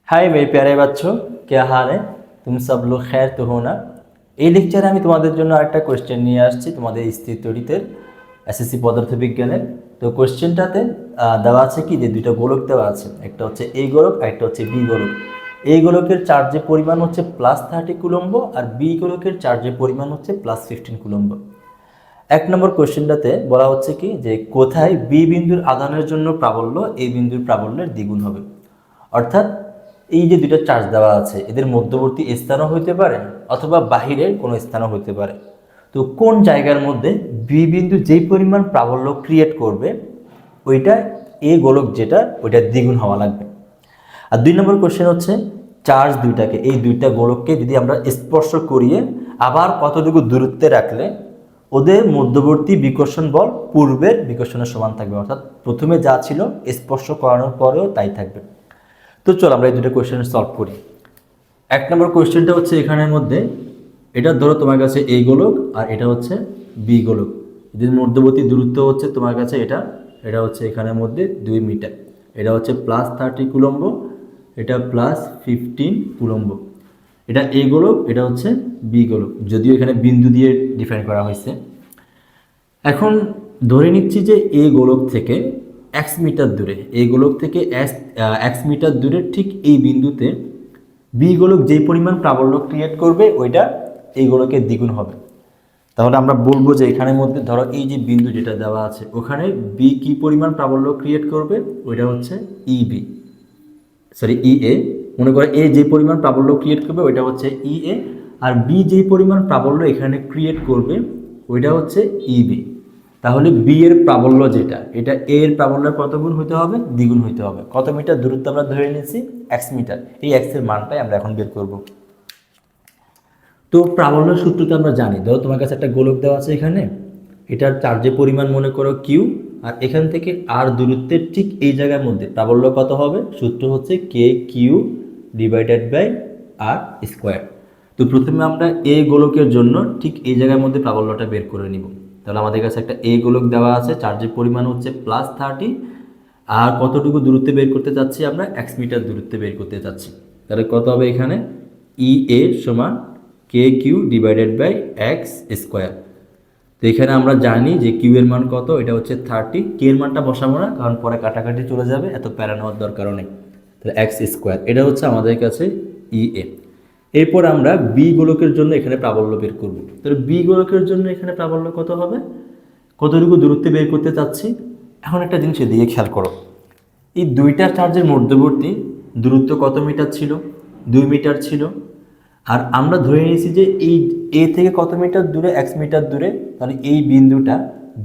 हाय मेरे प्यारे बच्चों, क्या हाल है? तुम सब लोग खैर तो हो না? এই লেকচারে আমি তোমাদের জন্য আরেকটা কোশ্চেন নিয়ে আসছি তোমাদের স্থির তড়িতের এসএসসি পদার্থবিজ্ঞানের। তো কোশ্চেনটাতে দেওয়া আছে কি যে দুটো গোলক দেওয়া আছে, একটা হচ্ছে এ গোলক আর একটা হচ্ছে বি গোলক। এই গোলকের চার্জের পরিমাণ হচ্ছে +30 কুলম্ব আর বি গোলকের চার্জের পরিমাণ হচ্ছে +15 কুলম্ব। এক নম্বর কোশ্চেনটাতে বলা হচ্ছে কি যে কোথায় বি বিন্দুর আধানের জন্য প্রাবল্য এই বিন্দুর প্রাবল্যের দ্বিগুণ হবে। অর্থাৎ এই যে দুটো চার্জ দেওয়া আছে এদের মধ্যবর্তী স্থানও হইতে পারে অথবা বাহিরের কোনো স্থানও হইতে পারে। তো কোন জায়গার মধ্যে বি বিন্দু যেই পরিমাণ প্রাবল্য ক্রিয়েট করবে ওইটা এ গোলক যেটা ওইটা দ্বিগুণ হওয়া লাগবে। আর 2 নম্বর কোশ্চেন হচ্ছে চার্জ দুইটাকে এই দুইটা গোলককে যদি আমরা স্পর্শ করিয়ে আবার কতটুকু দূরত্বে রাখলে ওদের মধ্যবর্তী বিকর্ষণ বল পূর্বের বিকর্ষণের সমান থাকবে, অর্থাৎ প্রথমে যা ছিল স্পর্শ করানোর পরেও তাই থাকবে। তো চলো আমরা এই দুটো কোয়েশ্চেন সলভ করি। এক নম্বর কোয়েশ্চেনটা হচ্ছে এখানের মধ্যে এটা ধরো তোমার কাছে এই গোলক আর এটা হচ্ছে বি গোলক, এদের মধ্যবর্তী দূরত্ব হচ্ছে তোমার কাছে এটা এটা হচ্ছে এখানের মধ্যে 2 মিটার, এটা হচ্ছে +30 কুলম্ব, এটা +15 কুলম্ব। এটা এ গোলক, এটা হচ্ছে বি গোলক, যদিও এখানে বিন্দু দিয়ে ডিফাইন করা হয়েছে। এখন ধরে নিচ্ছি যে এ গোলক থেকে x মিটার দূরে, এই গোলক থেকে x মিটার দূরে ঠিক এই বিন্দুতে বি গোলক যেই পরিমাণ প্রাবল্য ক্রিয়েট করবে ওইটা এই গোলকের দ্বিগুণ হবে। তাহলে আমরা বলবো যে এখানের মধ্যে ধরো এই যে বিন্দু যেটা দেওয়া আছে ওখানে বি কি পরিমাণ প্রাবল্য ক্রিয়েট করবে ওইটা হচ্ছে ইবি, সরি ইএ। মনে করে এ যে পরিমাণ প্রাবল্য ক্রিয়েট করবে ওইটা হচ্ছে ইএ, আর বি যেই পরিমাণ প্রাবল্য এখানে ক্রিয়েট করবে ওইটা হচ্ছে ইবি। তাহলে বি এর প্রাবল্য যেটা এটা এ এর প্রাবল্যের কত গুণ হতে হবে? দ্বিগুণ হতে হবে। কত মিটার দূরত্ব আমরা ধরে নিয়েছি? x metre. এই x এর মানটাই আমরা এখন বের করব। তো প্রাবল্য সূত্রটা আমরা জানি, ধরো তোমার কাছে একটা গোলক দেওয়া আছে এখানে, এটার চার্জের পরিমাণ মনে করো কিউ, আর এখান থেকে আর দূরত্বের ঠিক এই জায়গার মধ্যে প্রাবল্য কত হবে? সূত্র হচ্ছে K Q divided by R square. তো প্রথমে আমরা এ গোলকের জন্য ঠিক এই জায়গার মধ্যে প্রাবল্যটা বের করে নিব। তাহলে আমাদের কাছে একটা এ গোলক দেওয়া আছে, চার্জের পরিমাণ হচ্ছে +30, আর কতটুকু দূরত্বে বের করতে চাচ্ছি আমরা? x মিটার দূরত্বে বের করতে চাচ্ছি। তাহলে কত হবে এখানে? ই এ সমান K Q divided by x square. তো এখানে আমরা জানি যে কিউ এর মান কত, এটা হচ্ছে 30। কে এর মানটা বসাবো না, কারণ পরে কাটাকাটি চলে যাবে, এত প্যারা নেওয়ার দরকারও নেই। তাহলে এক্স স্কোয়ার এটা হচ্ছে আমাদের কাছে ই এ। এরপর আমরা বি গোলকের জন্য এখানে প্রাবল্য বের করব। তাহলে বি গোলকের জন্য এখানে প্রাবল্য কত হবে? কতটুকু দূরত্বে বের করতে চাচ্ছি? এখন একটা জিনিস এদিকে খেয়াল করো, এই দুইটা চার্জের মধ্যবর্তী দূরত্ব কত মিটার ছিল? 2 মিটার ছিল। আর আমরা ধরে নিয়েছি যে এই এ থেকে কত মিটার দূরে? x মিটার দূরে। তাহলে এই বিন্দুটা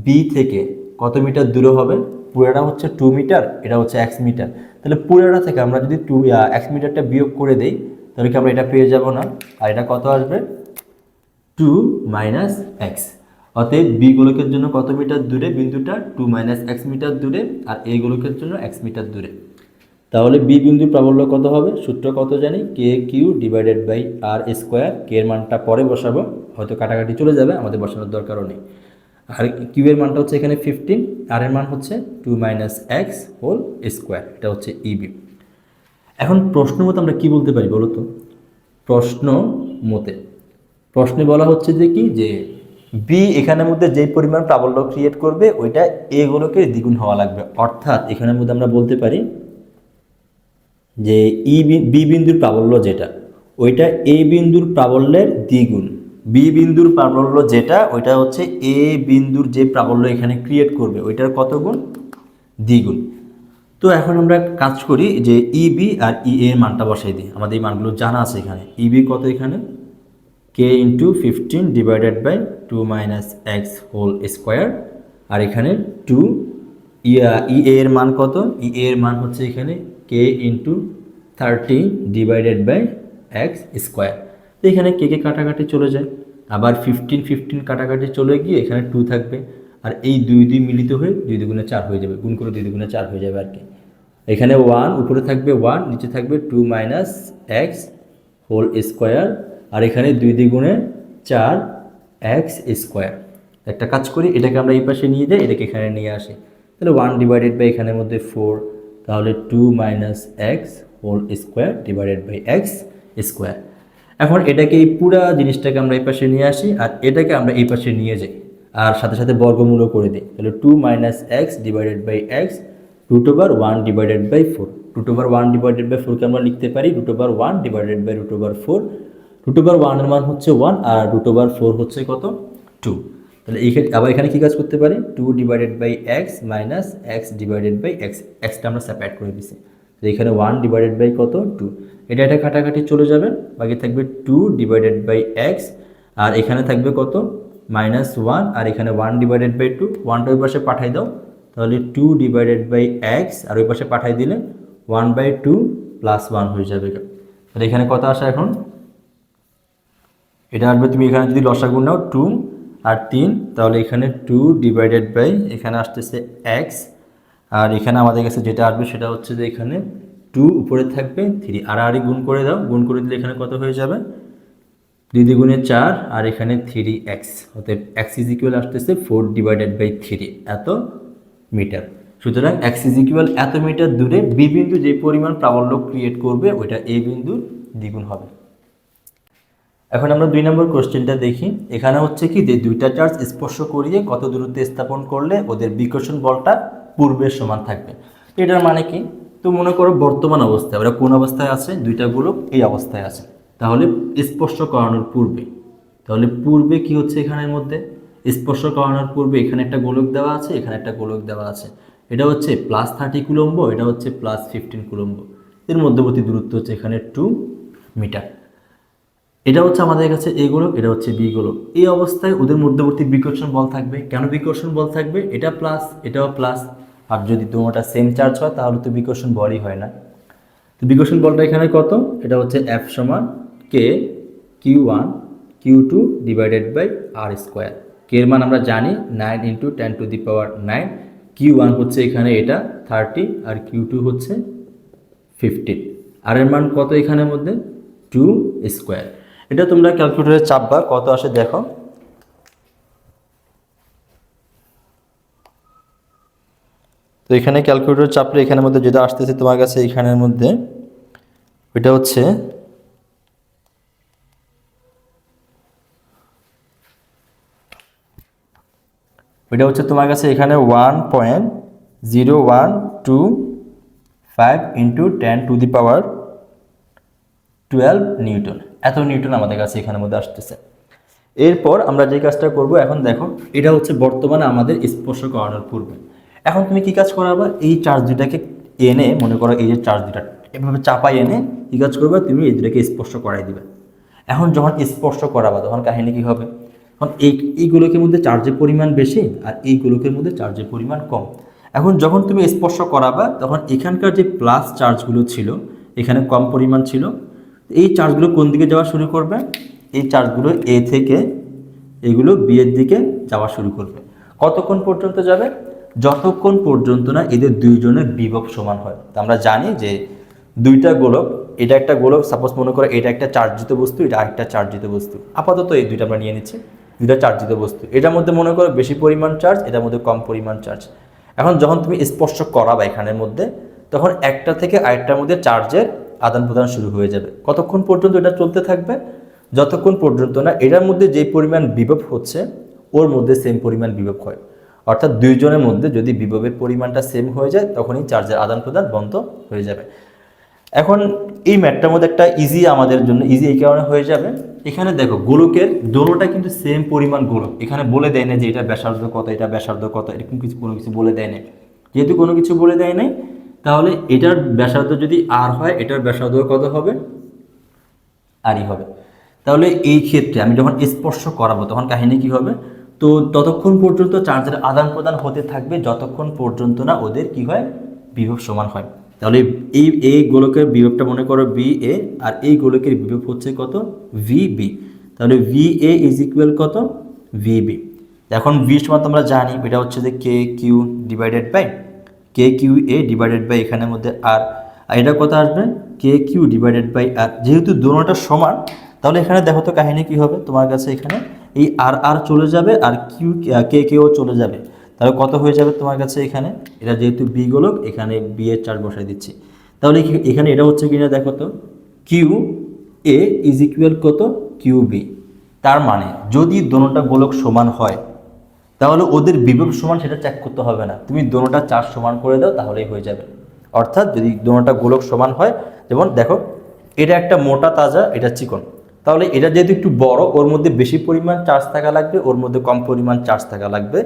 বি থেকে কত মিটার দূরে হবে? পুরোটা হচ্ছে 2 মিটার, এটা হচ্ছে x মিটার। তাহলে পুরোটা থেকে আমরা যদি x মিটারটা বিয়োগ করে দেই তাহলে কি আমরা এটা পেয়ে যাব না? আর এটা কত আসবে? 2 - x। অতএব বি গোলকের জন্য কত মিটার দূরে বিন্দুটা? 2 - x মিটার দূরে, আর এই গোলকের জন্য x মিটার দূরে। তাহলে বি বিন্দুর প্রাবল্য কত হবে? সূত্র কত জানি? K Q divided by R square. K এর মানটা পরে বসাবো, হয়তো কাটাকাটি চলে যাবে, আমাদের বসানোর দরকারও নেই। আর কিউ এর মানটা হচ্ছে এখানে 15, আর এর মান হচ্ছে 2 - x হোল স্কোয়ার, এটা হচ্ছে ইবি। এখন প্রশ্ন মতে আমরা কি বলতে পারি বলো তো? প্রশ্নে বলা হচ্ছে যে কি যে বি এখানের মধ্যে যেই পরিমাণ প্রাবল্য ক্রিয়েট করবে ওইটা এ গোলকের দ্বিগুণ হওয়া লাগবে। অর্থাৎ এখানের মধ্যে আমরা বলতে পারি যে বি বিন্দুর প্রাবল্য যেটা ওইটা এ বিন্দুর প্রাবল্যের দ্বিগুণ। বি বিন্দুর প্রাবল্য যেটা ওইটা হচ্ছে এ বিন্দুর যে প্রাবল্য এখানে ক্রিয়েট করবে ওইটার কত গুণ? দ্বিগুণ। তো এখন আমরা কাজ করি যে ইবি আর ই এর মানটা বসাই দিই। আমাদের এই মানগুলো জানা আছে এখানে। ইবি কত এখানে? K into 15 divided by 2 - x whole square, আর এখানে 2। ই এর মান কত? ই এর মান হচ্ছে এখানে K into 30 divided by x square. তো এখানে কে কে কাটাকাটি চলে যায়, আবার 15 কাটাকাটি চলে গিয়ে এখানে 2 থাকবে, আর এই 2 মিলিত হয়ে 2 দুগুণে 4 হয়ে যাবে, গুণ করে 2 দুগুণে 4 হয়ে যাবে আর কি। এখানে 1 উপরে থাকবে 1, নিচে থাকবে 2 - x হোল স্কোয়ার, আর এখানে 2 দ্বিগুণে 4 x স্কোয়ার। একটা কাজ করি, এটাকে আমরা এই পাশে নিয়ে যাই, এটাকে এখানে নিয়ে আসি। তাহলে 1 ডিভাইডেড বাই এখানের মধ্যে 4, তাহলে 2 - x whole square divided by x square. এখন এটাকে এই পুরা জিনিসটাকে আমরা এই পাশে নিয়ে আসি আর এটাকে আমরা এই পাশে নিয়ে যাই আর সাথে সাথে বর্গমূলও করে দিই। তাহলে 2 - x divided by X √1 divided by 4। √1 divided by 4কে আমরা লিখতে পারি √1 ডিভাইডেড বাই √4। √1 এর মান হচ্ছে 1 আর √4 হচ্ছে কত 2। তাহলে এইখানে আবার এখানে কি কাজ করতে পারি 2 divided by x minus x divided by x, এক্সটা আমরা সেপারেট করে দিছি। তো এখানে 1 ডিভাইডেড বাই কত 2, এটা কাটাকাটি চলে যাবে, বাকি থাকবে 2 ডিভাইডেড বাই এক্স আর এখানে থাকবে কত -1 আর এখানে 1 ডিভাইডেড বাই 2, 1টা ওই পাশে পাঠাই দাও তাহলে 2 ডিভাইডেড বাই এক্স আর ওই পাশে পাঠাই দিলে 1/2 + 1 হয়ে যাবে। তাহলে এখানে কত আসে এখন এটা আসবে, তুমি এখানে যদি লসাগু নাও 2 আর 3 তাহলে এখানে 2 ডিভাইডেড বাই এখানে আসতেছে এক্স আর এখানে আমাদের কাছে যেটা আসবে সেটা হচ্ছে যে এখানে 2 উপরে থাকবে 3 আর গুণ করে দাও, গুণ করে দিলে এখানে কত হয়ে যাবে 2 দ্বিগুণে 4 আর এখানে 3x, অতএব x = আসতেছে 4 ডিভাইডেড বাই 3 এত মিটার। সুতরাং x = এত মিটার দূরে বি বিন্দু যে পরিমাণ প্রাবল্য ক্রিয়েট করবে ওইটা এ বিন্দুর দ্বিগুণ হবে। এখন আমরা 2 নম্বর কোশ্চেনটা দেখি। এখানে হচ্ছে কি যে দুইটা চার্জ স্পর্শ করিয়ে কত দূরত্বে স্থাপন করলে ওদের বিকর্ষণ বলটা পূর্বের সমান থাকবে। তো এটার মানে কি, তো মনে করো বর্তমান অবস্থায় ওরা কোন অবস্থায় আছে, দুইটা গোলক এই অবস্থায় আছে, তাহলে স্পর্শ করানোর পূর্বে, তাহলে পূর্বে কি হচ্ছে এখানের মধ্যে স্পর্শ করানোর পূর্বে এখানে একটা গোলক দেওয়া আছে, এখানে একটা গোলক দেওয়া আছে, এটা হচ্ছে +30 কুলম্ব, এটা হচ্ছে +15 কুলম্ব, এর মধ্যবর্তী দূরত্ব হচ্ছে এখানে 2 মিটার। এটা হচ্ছে আমাদের কাছে এ গোলক, এটা হচ্ছে বি গোলক। এই অবস্থায় ওদের মধ্যবর্তী বিকর্ষণ বল থাকবে। কেন বিকর্ষণ বল থাকবে, এটা প্লাস এটাও প্লাস, আর যদি দুটোটা সেম চার্জ হয় তাহলে তো বিকর্ষণ বলই হয় না। তো বিকর্ষণ বলটা এখানে কত, এটা হচ্ছে F = K Q1 Q2 divided by R square. K এর মান আমরা জানি 9 × 10⁹, Q1 হচ্ছে এখানে এটা 30 আর Q2 হচ্ছে 15, আর এর মান কত এখানের মধ্যে 2 স্কোয়ার। এটা তোমরা ক্যালকুলেটরে চাপবা কত আসে দেখো। তো এখানে ক্যালকুলেটর চাপলে এখানের মধ্যে যেটা আসতেছে তোমার কাছে এখানের মধ্যে ওইটা হচ্ছে তোমার কাছে এখানে 1.0125 × 10⁻12 নিউটন, এত নিউটন আমাদের কাছে এখানের মধ্যে আসতেছে। এরপর আমরা যে কাজটা করব, এখন দেখো এটা হচ্ছে বর্তমানে আমাদের স্পর্শ করানোর পূর্বে। এখন তুমি কি কাজ করাবা, এই চার্জ দুটাকে এনে, মনে করো এই যে চার্জ দুটা এভাবে চাপাই এনে কি কাজ করবে, তুমি এই দুটাকে স্পর্শ করাই দিবে। এখন যখন স্পর্শ করাবা তখন কাহিনী কি হবে, এখন এই গোলকের মধ্যে চার্জের পরিমাণ বেশি আর এই গোলকের মধ্যে চার্জের পরিমাণ কম। এখন যখন তুমি স্পর্শ করাবা তখন এখানকার যে প্লাস চার্জগুলো ছিল এখানে কম পরিমাণ ছিল, এই চার্জগুলো কোন দিকে যাওয়া শুরু করবে, এই চার্জগুলো এ থেকে এগুলো বি এর দিকে যাওয়া শুরু করবে। কতক্ষণ পর্যন্ত যাবে, যতক্ষণ পর্যন্ত না এদের দুইজনের বিভব সমান হয়। তো আমরা জানি যে দুইটা গোলক, এটা একটা গোলক, সাপোজ মনে করো এটা একটা চার্জিত বস্তু, এটা আরেকটা চার্জিত বস্তু, আপাতত এই দুইটা আমরা নিয়ে নিচ্ছি, দুইটা চার্জিত বস্তু, এটার মধ্যে মনে করো বেশি পরিমাণ চার্জ, এটার মধ্যে কম পরিমাণ চার্জ। এখন যখন তুমি স্পর্শ করাবা এখানের মধ্যে তখন একটা থেকে আরেকটার মধ্যে চার্জের আদান প্রদান শুরু হয়ে যাবে। কতক্ষণ পর্যন্ত এটা চলতে থাকবে, যতক্ষণ পর্যন্ত না এটার মধ্যে যে পরিমাণ বিভব হচ্ছে ওর মধ্যে সেম পরিমাণ বিভব হয়। অর্থাৎ দুইজনের মধ্যে যদি বিভবের পরিমাণটা সেম হয়ে যায় তখনই চার্জের আদান প্রদান বন্ধ হয়ে যাবে। এখন এই ম্যাথটার মধ্যে একটা ইজি আমাদের জন্য ইজি এই কারণে হয়ে যাবে, এখানে দেখো গোলকের দোনোটা কিন্তু সেম পরিমাণ গোলক, এখানে বলে দেয় না যে এটা ব্যাসার্ধ কত, এটা ব্যাসার্ধ কত, এরকম কোনো কিছু বলে দেয় না। যেহেতু কোনো কিছু বলে দেয় নাই তাহলে এটার ব্যাসার্ধ যদি আর হয় এটার ব্যাসার্ধ কত হবে, আরই হবে। তাহলে এই ক্ষেত্রে আমি যখন স্পর্শ করাবো তখন কাহিনী কি হবে, তো ততক্ষণ পর্যন্ত চার্জের আদান প্রদান হতে থাকবে যতক্ষণ পর্যন্ত না ওদের কি হয়, বিভব সমান হয়। তাহলে এই গোলকের বিভবটা মনে করো বি এ আর এই গোলকের বিভব হচ্ছে কত ভি বি, তাহলে ভি এ = কত ভি বি। এখন ভি সমান আমরা জানি এটা হচ্ছে যে K Q divided by K Q A divided by এখানের মধ্যে আর এটা কত আসবে K Q divided by R. যেহেতু দুটোটা সমান তাহলে এখানে দেখো তো কাহিনী কি হবে, তোমার কাছে এখানে এই আর আর চলে যাবে আর কিউ কে কেও চলে যাবে, তাহলে কত হয়ে যাবে তোমার কাছে এখানে, এটা যেহেতু বি গোলক এখানে বি এর চার্জ বসাই দিচ্ছি, তাহলে এখানে এটা হচ্ছে কিনা দেখো তো, কিউ এ ইজ ইকুয়াল কত, কিউ বি। তার মানে যদি দোনোটা গোলক সমান হয় তাহলে ওদের বিভব সমান সেটা চেক করতে হবে না, তুমি দোনোটা চার্জ সমান করে দাও তাহলেই হয়ে যাবে। অর্থাৎ যদি দোনোটা গোলক সমান হয়, যেমন দেখো এটা একটা মোটা তাজা, এটা চিকন, তাহলে এটা যেহেতু একটু বড়, ওর মধ্যে বেশি পরিমাণ চার্জ থাকা লাগবে, ওর মধ্যে কম পরিমাণ চার্জ থাকা লাগবে,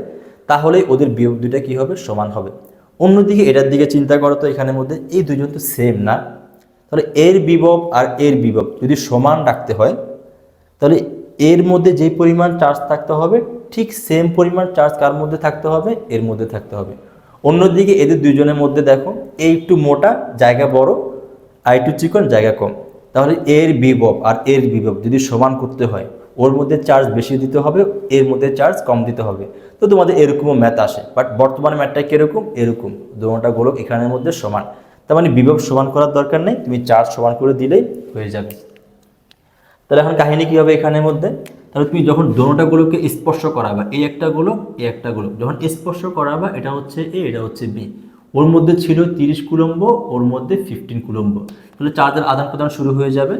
তাহলে ওদের বিভব দুইটা কী হবে, সমান হবে। অন্যদিকে এটার দিকে চিন্তা করো তো, এখানের মধ্যে এই দুইজন তো সেম না, তাহলে এর বিভব আর এর বিভব যদি সমান রাখতে হয় তাহলে এর মধ্যে যেই পরিমাণ চার্জ থাকতে হবে ঠিক সেম পরিমাণ চার্জ কার মধ্যে থাকতে হবে, এর মধ্যে থাকতে হবে। অন্যদিকে এদের দুইজনের মধ্যে দেখো এই একটু মোটা, জায়গা বড়, আর একটু চিকন, জায়গা কম, তাহলে এর বিভব আর এর বিভব যদি সমান করতে হয় ওর মধ্যে চার্জ বেশি দিতে হবে, এর মধ্যে চার্জ কম দিতে হবে। তো তোমাদের এরকমও ম্যাথ আসে, বাট বর্তমানে ম্যাথটা কীরকম, এরকম দুটোটা গোলক এখানের মধ্যে সমান, তার মানে বিভব সমান করার দরকার নেই, তুমি চার্জ সমান করে দিলেই হয়ে যাবে। তাহলে এখন কাহিনী কী হবে এখানের মধ্যে, তাহলে তুমি যখন দোনোটা গোলককে স্পর্শ করাবা, এই একটা গোলক এই একটা গোলক যখন স্পর্শ করাবা, এটা হচ্ছে এ, এটা হচ্ছে বি, ওর মধ্যে ছিল 30 কুলম্ব, ওর মধ্যে 15 কুলম্ব, তাহলে চার্জের আদান প্রদান শুরু হয়ে যাবে।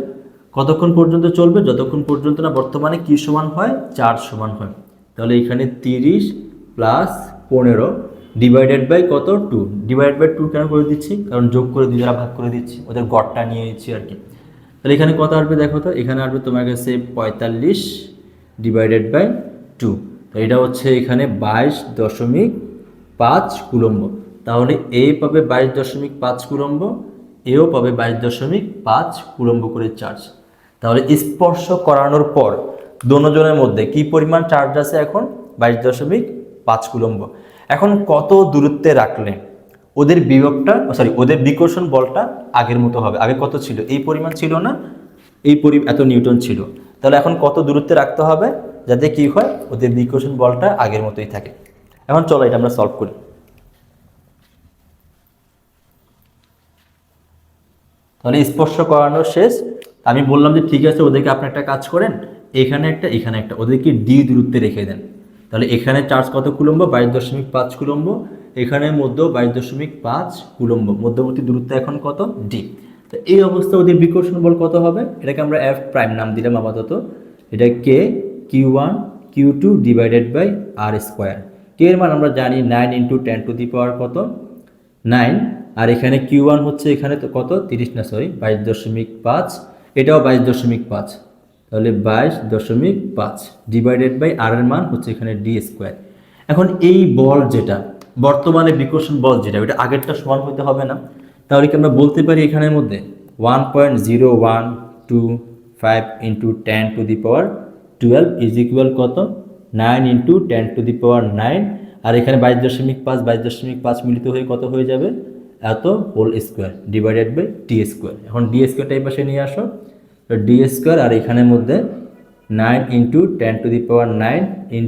কতক্ষণ পর্যন্ত চলবে, যতক্ষণ পর্যন্ত না বর্তমানে কি সমান হয়, চার্জ সমান হয়। তাহলে এখানে 30 প্লাস 15 ডিভাইডেড বাই কত, 2, ডিভাইড বাই 2 কেন করে দিচ্ছি, কারণ যোগ করে দুই দ্বারা ভাগ করে দিচ্ছি, ওদের গড়টা নিয়ে নিচ্ছি আর কি। তাহলে এখানে কত আসবে দেখো তো, এখানে আসবে তোমার কাছে 45 ডিভাইডেড বাই 2, তো এটা হচ্ছে এখানে 22.5 কুলম্ব। তাহলে এ পাবে 22.5 কুলম্ব, এও পাবে 22.5 কুলম্ব করে চার্জ। তাহলে স্পর্শ করানোর পর দোনোজনের মধ্যে কি পরিমাণ চার্জ আছে এখন, 22.5 কুলম্ব। এখন কত দূরত্বে রাখলে ওদের বিভবটা, ওদের বিকর্ষণ বলটা আগের মতো হবে। আগে কত ছিল, এই পরিমাণ ছিল না, এত নিউটন ছিল। তাহলে এখন কত দূরত্বে রাখতে হবে যাতে কি হয়, ওদের বিকর্ষণ বলটা আগের মতোই থাকে। এখন চলো এটা আমরা সলভ করি। তাহলে স্পর্শ করানো শেষ। আমি বললাম যে ঠিক আছে, ওদেরকে আপনি একটা কাজ করেন, এখানে একটা এখানে একটা, ওদেরকে ডি দূরত্বে রেখে দেন। তাহলে এখানে চার্জ কত কুলম্ব, 22.5 কুলম্ব, এখানের মধ্যেও 22.5 কুলম্ব, মধ্যবর্তী দূরত্ব এখন কত, ডি। তো এই অবস্থা ওদের বিকর্ষণ বল কত হবে, এটাকে আমরা এফ প্রাইম নাম দিলাম আপাতত। এটা K Q1 Q2 divided by R square. K এর মান আমরা জানি 9 × 10⁻, কত 9, আর এখানে Q1 হচ্ছে এখানে তো কত 30 না, 22.5, এটাও 22.5, তাহলে 22.5 ডিভাইডেড বাই আর এর মান হচ্ছে এখানে ডি স্কোয়ার। এখন এই বল যেটা বর্তমানে বিকর্ষণ বল যেটা, ওটা আগেরটা সমান হতে হবে না, তাহলে কি আমরা বলতে পারি এখানের মধ্যে 1.0125 × 10⁻12 ইজ ইকুয়াল কত, 9 × 10⁻9, আর এখানে 22.5 মিলিত হয়ে কত হয়ে যাবে, এত whole square divided by d square. এখন ডি স্কোয়ারটা এই পাশে নিয়ে আসো, তো ডি স্কোয়ার, আর এখানের মধ্যে 9 × 10⁻9 ×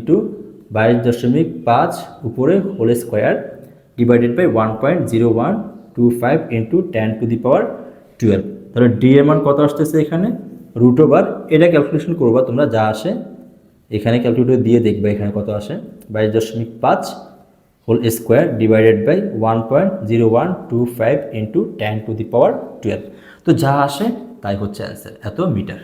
22.5 উপরে হোল স্কোয়ার ডিভাইডেড বাই 1.0125 × 10⁻12। তাহলে ডি এর মান কত আসতেছে এখানে, √, এটা ক্যালকুলেশন করবা তোমরা, যা আসে এখানে ক্যালকুলেটর দিয়ে দেখবে এখানে কত আসে, 22.5 হোল স্কোয়ার ডিভাইডেড বাই 1.0125 × 10⁻12। তো যা আসে তাই হচ্ছে অ্যান্সার, এত মিটার।